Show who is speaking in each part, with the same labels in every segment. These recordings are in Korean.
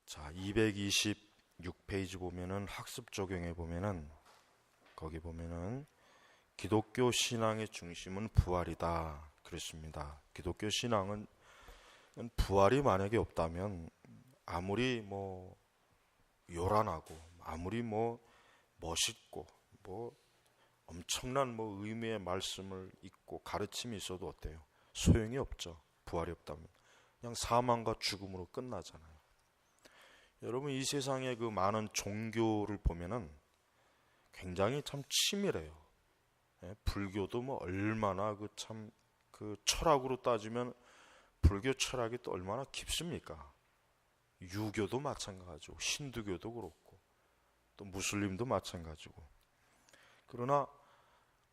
Speaker 1: 자, 226페이지 보면은 학습 적용에 보면은 거기 보면은 기독교 신앙의 중심은 부활이다 그랬습니다. 기독교 신앙은 부활이 만약에 없다면 아무리 뭐 요란하고 아무리 뭐 멋있고 뭐 엄청난 뭐 의미의 말씀을 읽고 가르침이 있어도 어때요? 소용이 없죠. 부활이 없다면 그냥 사망과 죽음으로 끝나잖아요. 여러분, 이 세상의 그 많은 종교를 보면은 굉장히 참 치밀해요. 불교도 뭐 얼마나 그 철학으로 따지면 불교 철학이 또 얼마나 깊습니까? 유교도 마찬가지고 힌두교도 그렇고 또 무슬림도 마찬가지고. 그러나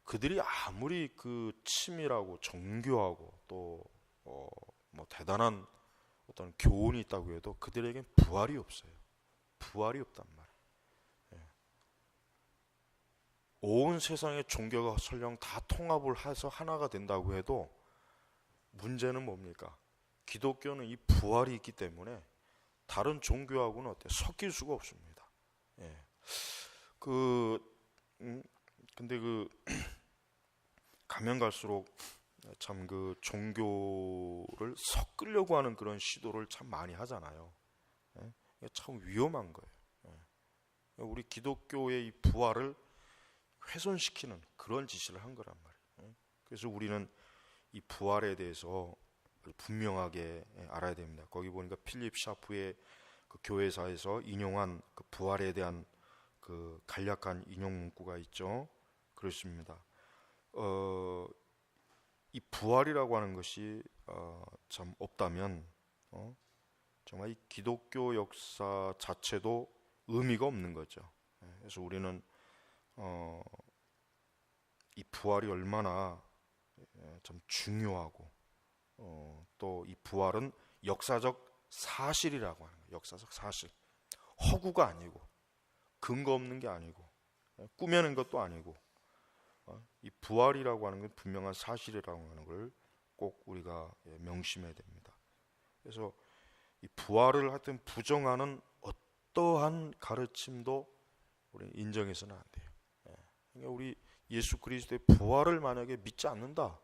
Speaker 1: 그들이 아무리 그 치밀하고 정교하고 또 뭐 대단한 어떤 교훈이 있다고 해도 그들에겐 부활이 없어요. 부활이 없단 말이에요. 온 세상의 종교가 설령 다 통합을 해서 하나가 된다고 해도 문제는 뭡니까? 기독교는 이 부활이 있기 때문에 다른 종교하고는 섞일 수가 없습니다. 근데 가면 갈수록 참 그 종교를 섞으려고 하는 그런 시도를 참 많이 하잖아요. 이게 참 위험한 거예요. 우리 기독교의 이 부활을 훼손시키는 그런 짓을 한 거란 말이에요. 그래서 우리는 이 부활에 대해서 분명하게 알아야 됩니다. 거기 보니까 필립 샤프의 그 교회사에서 인용한 그 부활에 대한 그 간략한 인용 문구가 있죠. 그렇습니다. 이 부활이라고 하는 것이 참 없다면 정말 이 기독교 역사 자체도 의미가 없는 거죠. 그래서 우리는 이 부활이 얼마나 참 중요하고 또 이 부활은 역사적 사실이라고 하는 거예요. 역사적 사실. 허구가 아니고 근거 없는 게 아니고 꾸며낸 것도 아니고 이 부활이라고 하는 건 분명한 사실이라고 하는 걸 꼭 우리가 명심해야 됩니다. 그래서 이 부활을 하여튼 부정하는 어떠한 가르침도 우리 인정해서는 안 돼요. 그러니까 우리 예수 그리스도의 부활을 만약에 믿지 않는다,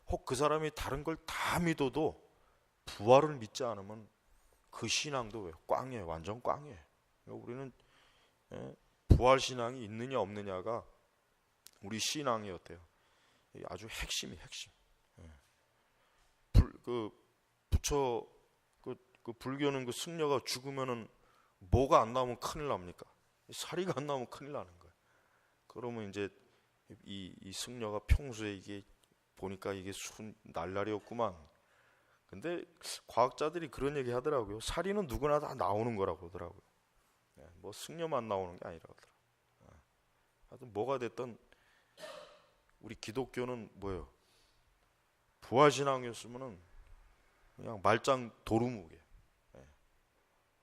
Speaker 1: 혹 그 사람이 다른 걸 다 믿어도 부활을 믿지 않으면 그 신앙도 왜 꽝이에요. 완전 꽝이에요. 그러니까 우리는 부활 신앙이 있느냐 없느냐가 우리 신앙이 어때요? 아주 핵심이 핵심. 그 불교는 그 승려가 죽으면은 뭐가 안 나오면 큰일 납니까? 사리가 안 나오면 큰일 나는 거예요. 그러면 이제 이 승려가 평소에 이게 보니까 이게 날라리였구만. 근데 과학자들이 그런 얘기 하더라고요. 사리는 누구나 다 나오는 거라고 하더라고요. 뭐 승려만 나오는 게 아니라고 하더라고요. 하여튼 뭐가 됐든 우리 기독교는 뭐예요? 부활신앙이었으면은 그냥 말짱 도루묵이에요.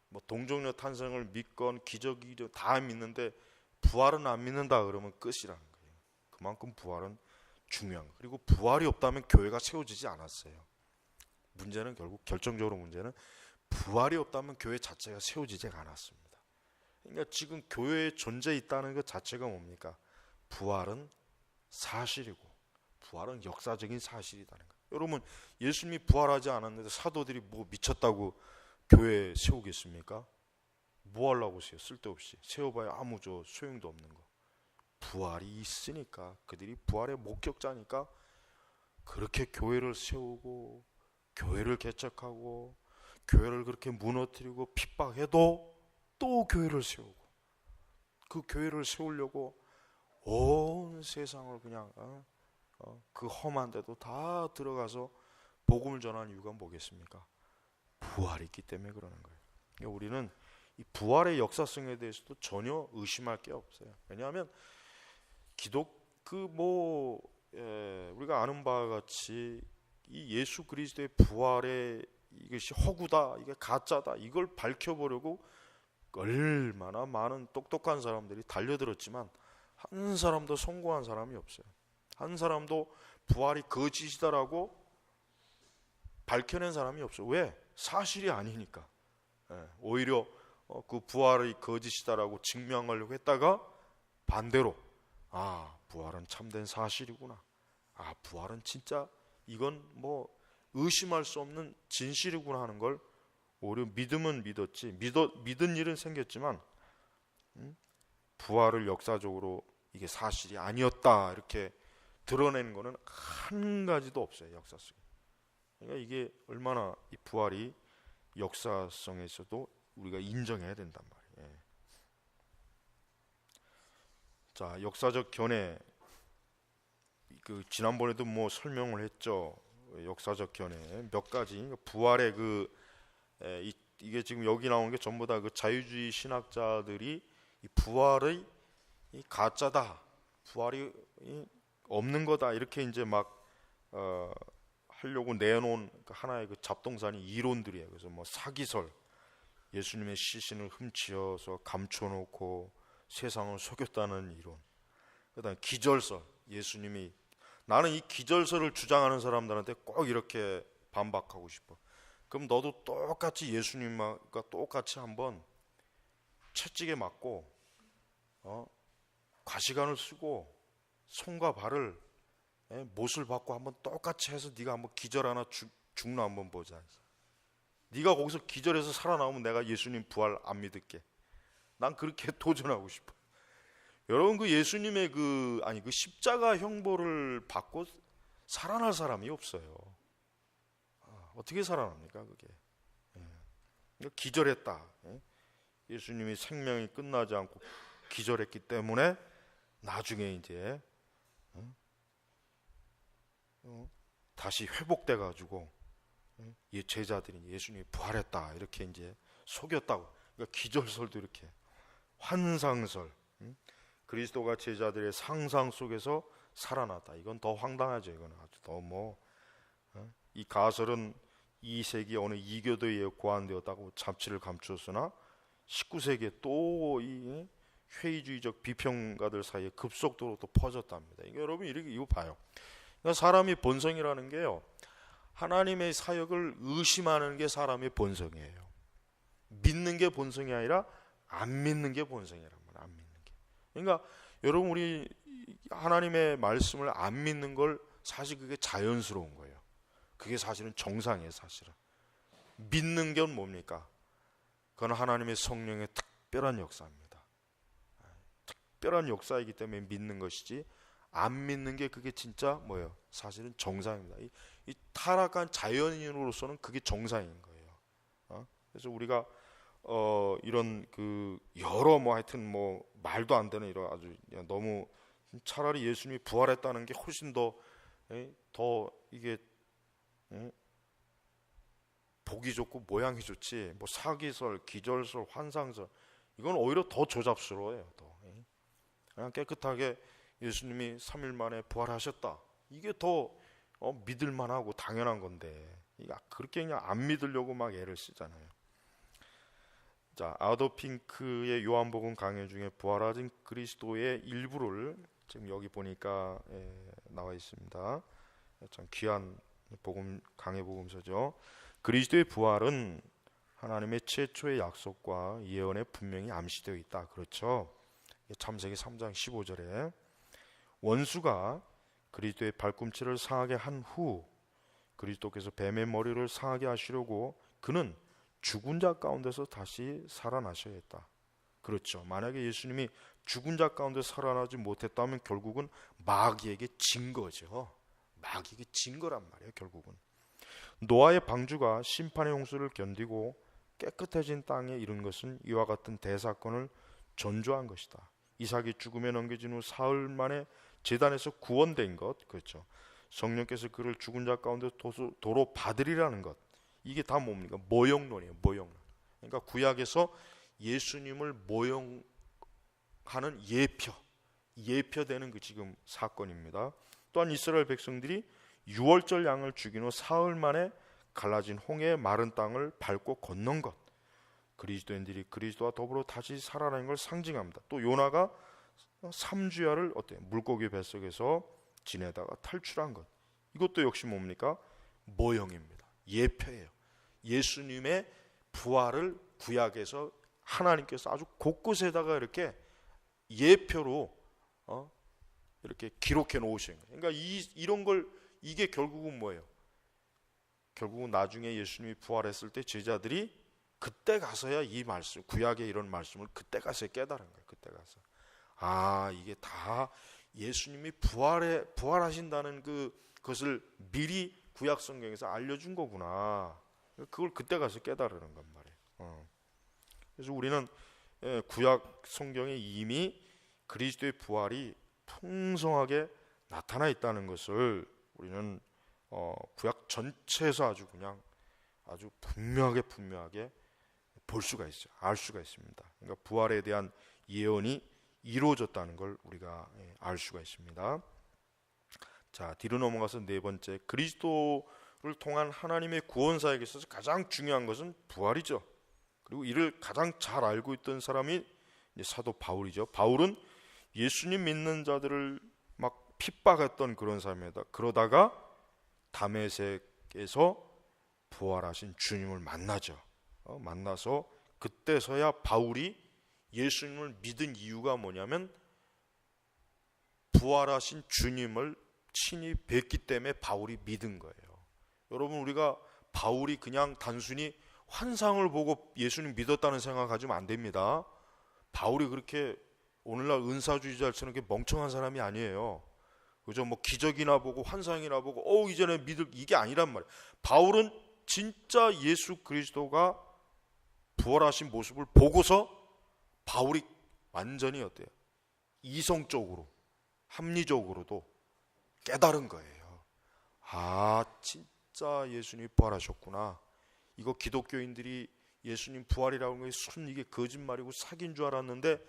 Speaker 1: 뭐 동정녀 탄생을 믿건 기적이 다 믿는데 부활은 안 믿는다 그러면 끝이라는 거예요. 그만큼 부활은 중요한 거예요. 그리고 부활이 없다면 교회가 세워지지 않았어요. 문제는 결국 결정적으로 문제는 부활이 없다면 교회 자체가 세워지지 않았습니다. 그러니까 지금 교회에 존재 있다는 것 자체가 뭡니까? 부활은 사실이고 부활은 역사적인 사실이라는 거예요. 여러분, 예수님이 부활하지 않았는데 사도들이 뭐 미쳤다고 교회에 세우겠습니까? 뭐 하려고 세요? 쓸데없이 세워봐야 아무 소용도 없는 거. 부활이 있으니까, 그들이 부활의 목격자니까 그렇게 교회를 세우고 교회를 개척하고 교회를 그렇게 무너뜨리고 핍박해도 또 교회를 세우고 그 교회를 세우려고 온 세상을 그냥 그 험한 데도 다 들어가서 복음을 전하는 이유가 뭐겠습니까? 부활이 있기 때문에 그러는 거예요. 그러니까 우리는 이 부활의 역사성에 대해서도 전혀 의심할 게 없어요. 왜냐하면 우리가 아는 바와 같이 이 예수 그리스도의 부활의 이것이 허구다, 이게 가짜다, 이걸 밝혀보려고 얼마나 많은 똑똑한 사람들이 달려들었지만 한 사람도 성공한 사람이 없어요. 한 사람도 부활이 거짓이다라고 밝혀낸 사람이 없어요. 왜? 사실이 아니니까. 오히려 그 부활이 거짓이다라고 증명하려고 했다가 반대로 부활은 참된 사실이구나. 부활은 진짜 이건 뭐 의심할 수 없는 진실이구나 하는 걸 오히려 믿으면 믿었지. 믿은 일은 생겼지만 부활을 역사적으로 이게 사실이 아니었다 이렇게 드러내는 거는 한 가지도 없어요, 역사 속에. 그러니까 이게 얼마나 이 부활이 역사성에서도 우리가 인정해야 된단 말이에요. 자, 역사적 견해, 그 지난번에도 뭐 설명을 했죠. 역사적 견해 몇 가지. 부활의 이게 지금 여기 나온 게 전부 다 그 자유주의 신학자들이 이 부활의 이 가짜다, 부활이 없는 거다 이렇게 이제 막 하려고 내놓은 하나의 그 잡동사니 이론들이에요. 그래서 뭐 사기설, 예수님의 시신을 훔치어서 감춰놓고 세상을 속였다는 이론, 그다음 기절설, 예수님이, 나는 이 기절설을 주장하는 사람들한테 꼭 이렇게 반박하고 싶어. 그럼 너도 똑같이 예수님과 똑같이 한번 채찍에 맞고 과시관을 쓰고 손과 발을 못을 받고 한번 똑같이 해서 네가 한번 기절하나 죽나 한번 보자. 네가 거기서 기절해서 살아나오면 내가 예수님 부활 안 믿을게. 난 그렇게 도전하고 싶어. 여러분, 그 예수님의 그 십자가 형벌을 받고 살아날 사람이 없어요. 어떻게 살아납니까 그게? 기절했다. 예수님이 생명이 끝나지 않고 기절했기 때문에 나중에 이제 다시 회복돼 가지고 제자들이 예수님이 부활했다 이렇게 이제 속였다고. 그러니까 기절설도 이렇게 환상설, 그리스도가 제자들의 상상 속에서 살아났다. 이건 더 황당하죠. 이건 아주 더 이 가설은 2세기 어느 이교도에 의해 고안되었다고 잡지를 감추었으나 19세기에 또 이 회의주의적 비평가들 사이에 급속도로 또 퍼졌답니다. 이게 여러분 이거 봐요. 그러니까 사람이 본성이라는 게요, 하나님의 사역을 의심하는 게 사람의 본성이에요. 믿는 게 본성이 아니라 안 믿는 게 본성이란 말이에요. 안 믿는 게. 그러니까 여러분, 우리 하나님의 말씀을 안 믿는 걸 사실 그게 자연스러운 거예요. 그게 사실은 정상이에요. 사실은 믿는 게 뭡니까? 그건 하나님의 성령의 특별한 역사입니다. 특별한 역사이기 때문에 믿는 것이지, 안 믿는 게 그게 진짜 뭐예요? 사실은 정상입니다. 이 타락한 자연인으로서는 그게 정상인 거예요. 그래서 우리가 이런 그 여러 하여튼 말도 안 되는 이런 아주 너무, 차라리 예수님이 부활했다는 게 훨씬 더 이게 보기 좋고 모양이 좋지, 사기설, 기절설, 환상설, 이건 오히려 더 조잡스러워요. 더 그냥 깨끗하게 예수님이 3일 만에 부활하셨다, 이게 더 믿을만하고 당연한 건데, 그렇게 그냥 안 믿으려고 막 애를 쓰잖아요. 자, 아더 핑크의 요한복음 강해 중에 부활하신 그리스도의 일부를 지금 여기 보니까 나와 있습니다. 참 귀한 강해 복음서죠. 그리스도의 부활은 하나님의 최초의 약속과 예언에 분명히 암시되어 있다. 그렇죠? 창세기 3장 15절에 원수가 그리스도의 발꿈치를 상하게 한 후 그리스도께서 뱀의 머리를 상하게 하시려고 그는 죽은 자 가운데서 다시 살아나셔야 했다. 그렇죠. 만약에 예수님이 죽은 자 가운데 살아나지 못했다면 결국은 마귀에게 진 거죠. 마귀에게 진 거란 말이에요. 결국은 노아의 방주가 심판의 홍수를 견디고 깨끗해진 땅에 이른 것은 이와 같은 대사건을 전조한 것이다. 이삭이 죽음에 넘겨진 후 사흘 만에 제단에서 구원된 것, 그렇죠. 성령께서 그를 죽은 자 가운데 도로 받으리라는 것, 이게 다 뭡니까? 모형론이에요. 모형론. 그러니까 구약에서 예수님을 모형하는 예표되는 그 지금 사건입니다. 또한 이스라엘 백성들이 유월절 양을 죽인 후 사흘 만에 갈라진 홍해의 마른 땅을 밟고 건넌 것, 그리스도인들이 그리스도와 더불어 다시 살아나는 걸 상징합니다. 또 요나가 3주야를 물고기 뱃속에서 지내다가 탈출한 것, 이것도 역시 뭡니까? 모형입니다. 예표예요. 예수님의 부활을 구약에서 하나님께서 아주 곳곳에다가 이렇게 예표로 이렇게 기록해 놓으신 거예요. 그러니까 이런 걸, 이게 결국은 뭐예요? 결국은 나중에 예수님이 부활했을 때 제자들이 그때 가서야 이 말씀, 구약의 이런 말씀을 그때 가서 깨달은 거예요. 그때 가서 이게 다 예수님이 부활하신다는 그것을 미리 구약 성경에서 알려준 거구나. 그걸 그때 가서 깨달으는 건 말이에요. 그래서 우리는 구약 성경에 이미 그리스도의 부활이 풍성하게 나타나 있다는 것을 우리는 구약 전체에서 아주 분명하게 볼 수가 있어요. 알 수가 있습니다. 그러니까 부활에 대한 예언이 이루어졌다는 걸 우리가 알 수가 있습니다. 자, 뒤로 넘어가서 네 번째, 그리스도를 통한 하나님의 구원 사역에 있어서 가장 중요한 것은 부활이죠. 그리고 이를 가장 잘 알고 있던 사람이 이제 사도 바울이죠. 바울은 예수님 믿는 자들을 막 핍박했던 그런 사람이다. 그러다가 다메섹에서 부활하신 주님을 만나죠. 만나서 그때서야 바울이 예수님을 믿은 이유가 뭐냐면 부활하신 주님을 친히 뵙기 때문에 바울이 믿은 거예요. 여러분, 우리가 바울이 그냥 단순히 환상을 보고 예수님 믿었다는 생각하시면 안 됩니다. 바울이 그렇게 오늘날 은사주의자처럼 멍청한 사람이 아니에요. 그죠? 뭐 기적이나 보고 환상이나 보고 이전에 믿을, 이게 아니란 말이에요. 바울은 진짜 예수 그리스도가 부활하신 모습을 보고서 바울이 완전히 어때요? 이성적으로, 합리적으로도 깨달은 거예요. 진짜 예수님이 부활하셨구나. 이거 기독교인들이 예수님 부활이라고 하는 게 이게 거짓말이고 사기인 줄 알았는데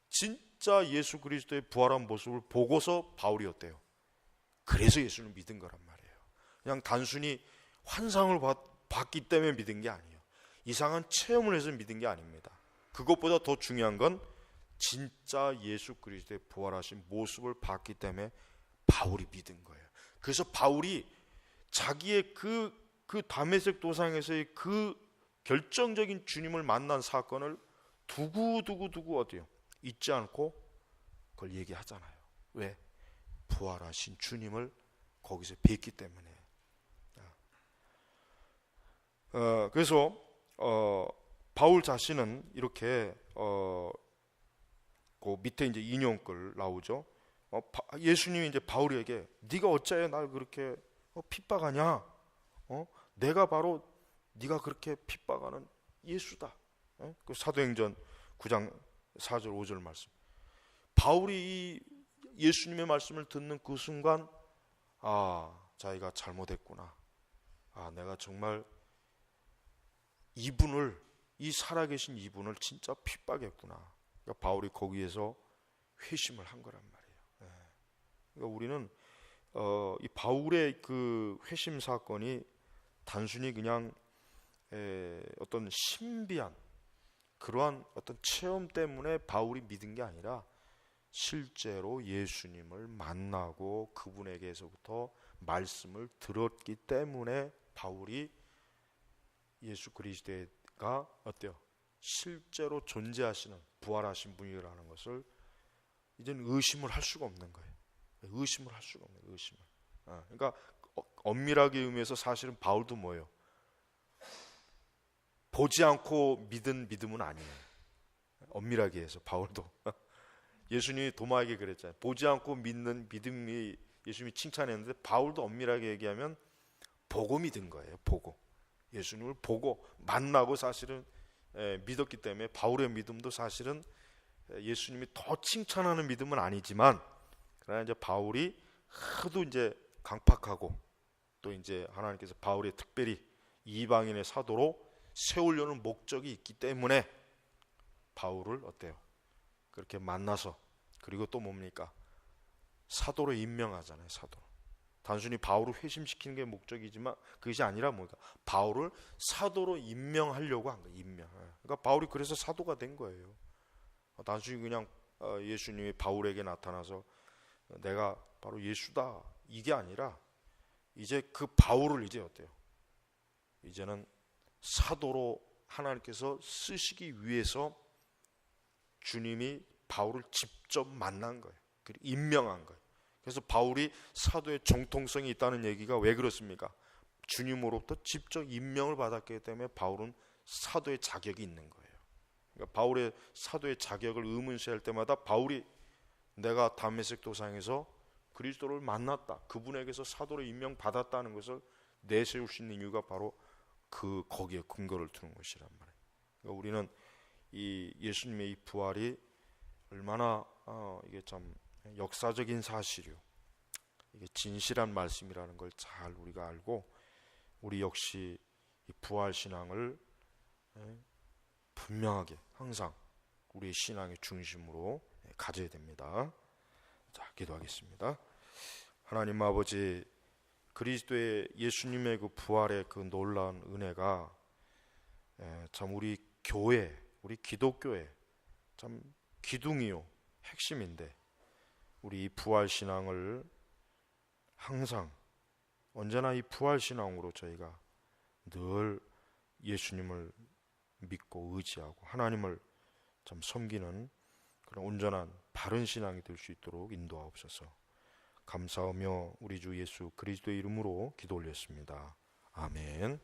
Speaker 1: 진짜 예수 그리스도의 부활한 모습을 보고서 바울이 어때요? 그래서 예수님을 믿은 거란 말이에요. 그냥 단순히 환상을 봤기 때문에 믿은 게 아니에요. 이상한 체험을 해서 믿은 게 아닙니다. 그것보다 더 중요한 건 진짜 예수 그리스도의 부활하신 모습을 봤기 때문에 바울이 믿은 거예요. 그래서 바울이 자기의 그 다메섹 도상에서의 그 결정적인 주님을 만난 사건을 두고 어때요? 잊지 않고 그걸 얘기하잖아요. 왜? 부활하신 주님을 거기서 뵙기 때문에. 그래서 바울 자신은 이렇게 그 밑에 이제 인용글 나오죠. 예수님이 이제 바울에게 네가 어찌하여 날 그렇게 핍박하냐? 내가 바로 네가 그렇게 핍박하는 예수다. 그 사도행전 9장 4절 5절 말씀. 바울이 이 예수님의 말씀을 듣는 그 순간 자기가 잘못했구나. 내가 정말 이 살아계신 이분을 진짜 핍박했구나. 그러니까 바울이 거기에서 회심을 한 거란 말이에요. 그러니까 우리는 이 바울의 그 회심 사건이 단순히 그냥 어떤 신비한 그러한 어떤 체험 때문에 바울이 믿은 게 아니라 실제로 예수님을 만나고 그분에게서부터 말씀을 들었기 때문에 바울이 예수 그리스도가 어때요? 실제로 존재하시는 부활하신 분이라는 것을 이제는 의심을 할 수가 없는 거예요. 의심을 할 수가 없는 거예요. 의심을. 그러니까 엄밀하게 의미해서 사실은 바울도 뭐예요? 보지 않고 믿은 믿음은 아니에요. 엄밀하게 해서 바울도 예수님이 도마에게 그랬잖아요. 보지 않고 믿는 믿음이 예수님이 칭찬했는데 바울도 엄밀하게 얘기하면 보고 믿은 거예요. 보고 예수님을 보고 만나고 사실은 믿었기 때문에 바울의 믿음도 사실은 예수님이 더 칭찬하는 믿음은 아니지만 그러나 이제 바울이 하도 이제 강팍하고 또 이제 하나님께서 바울이 특별히 이방인의 사도로 세우려는 목적이 있기 때문에 바울을 어때요? 그렇게 만나서 그리고 또 뭡니까? 사도로 임명하잖아요. 사도로. 단순히 바울을 회심시키는 게 목적이지만 그것이 아니라 뭐가 바울을 사도로 임명하려고 한 거예요. 임명. 그러니까 바울이 그래서 사도가 된 거예요. 단순히 그냥 예수님이 바울에게 나타나서 내가 바로 예수다 이게 아니라 이제 그 바울을 이제 어때요? 이제는 사도로 하나님께서 쓰시기 위해서 주님이 바울을 직접 만난 거예요. 그리고 임명한 거예요. 그래서 바울이 사도의 정통성이 있다는 얘기가 왜 그렇습니까? 주님으로부터 직접 임명을 받았기 때문에 바울은 사도의 자격이 있는 거예요. 그러니까 바울의 사도의 자격을 의문시할 때마다 바울이 내가 다메섹 도상에서 그리스도를 만났다, 그분에게서 사도로 임명받았다는 것을 내세울 수 있는 이유가 바로 거기에 근거를 두는 것이란 말이에요. 그러니까 우리는 이 예수님의 이 부활이 얼마나 이게 참 역사적인 사실이요, 이게 진실한 말씀이라는 걸 잘 우리가 알고, 우리 역시 이 부활 신앙을 분명하게 항상 우리의 신앙의 중심으로 가져야 됩니다. 자, 기도하겠습니다. 하나님 아버지, 그리스도의 예수님의 그 부활의 그 놀라운 은혜가 참 우리 교회, 우리 기독교의 참 기둥이요, 핵심인데, 우리 이 부활 신앙을 항상 언제나 이 부활 신앙으로 저희가 늘 예수님을 믿고 의지하고 하나님을 참 섬기는 그런 온전한 바른 신앙이 될 수 있도록 인도하옵소서. 감사하며 우리 주 예수 그리스도의 이름으로 기도 올렸습니다. 아멘.